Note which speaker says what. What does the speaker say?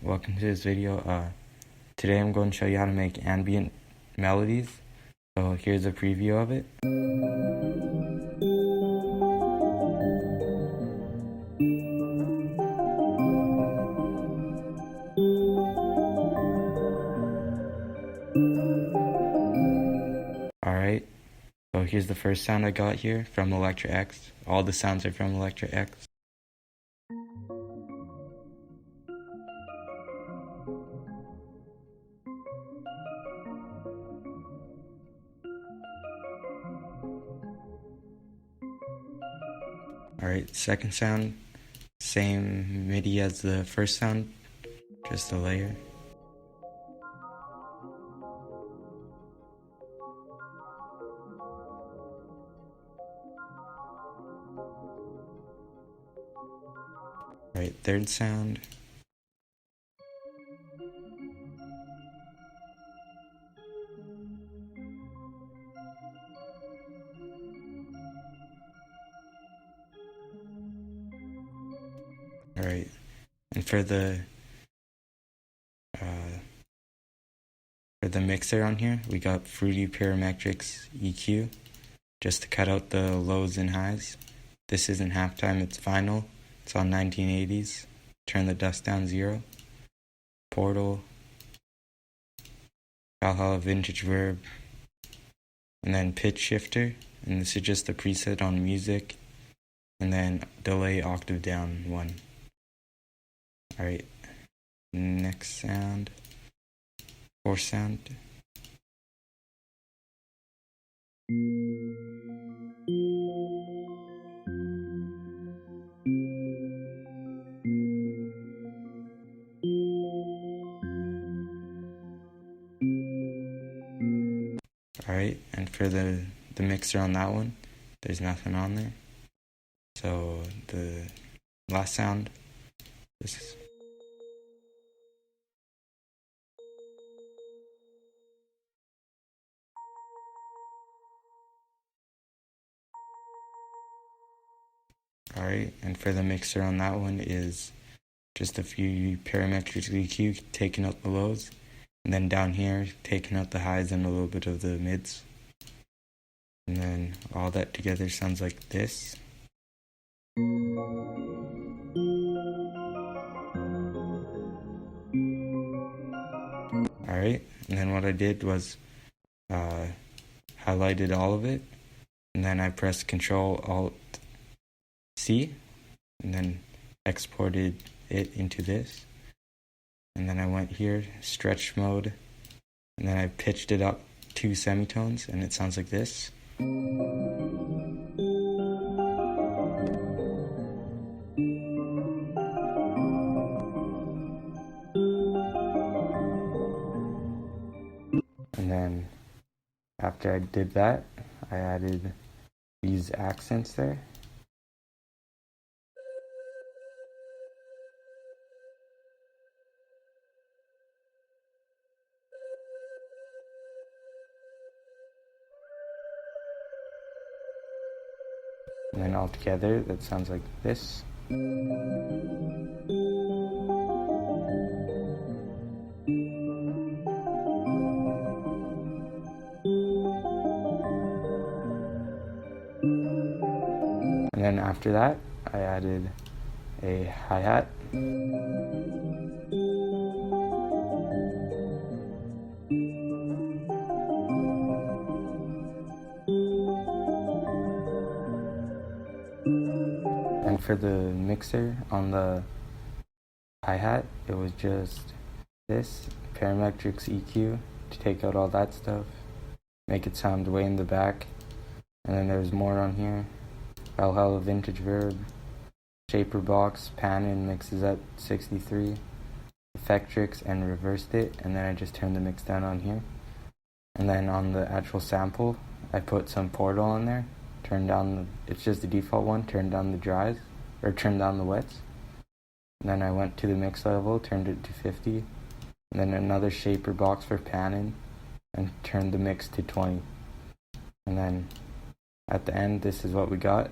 Speaker 1: welcome to this video. Today I'm going to show you how to make ambient melodies. So here's a preview of it. Alright, so here's the first sound I got here from Electra-X. All the sounds are from Electra-X. Alright, second sound, same MIDI as the first sound, just a layer. Alright, third sound. Alright, and for the mixer on here, we got Fruity Parametrics EQ, just to cut out the lows and highs. This isn't halftime, it's final. It's on 1980s. Turn the dust down 0. Portal. Valhalla Vintage Verb. And then pitch shifter. And this is just the preset on music. And then delay octave down 1. Alright. Next sound. Fourth sound. Alright, and for the mixer on that one, there's nothing on there. So the last sound, this is. Alright, and for the mixer on that one is just a few parametric EQ, taking out the lows. And then down here, taking out the highs and a little bit of the mids. And then all that together sounds like this. Alright, and then what I did was highlighted all of it. And then I pressed Ctrl-Alt-C. And then exported it into this. And then I went here, stretch mode, and then I pitched it up 2 semitones, and it sounds like this. And then after I did that, I added these accents there. And then all together, that sounds like this. And then after that, I added a hi-hat. And for the mixer on the hi-hat, it was just this, Parametrics EQ, to take out all that stuff, make it sound way in the back. And then there's more on here, Valhalla Vintage Verb, Shaper Box, pan and mixes at 63, Effectrix, and reversed it, and then I just turned the mix down on here. And then on the actual sample, I put some Portal on there. Turn down it's just the default one, turn down the dries, or turn down the wets. And then I went to the mix level, turned it to 50, and then another shaper box for panning, and turned the mix to 20. And then at the end, this is what we got.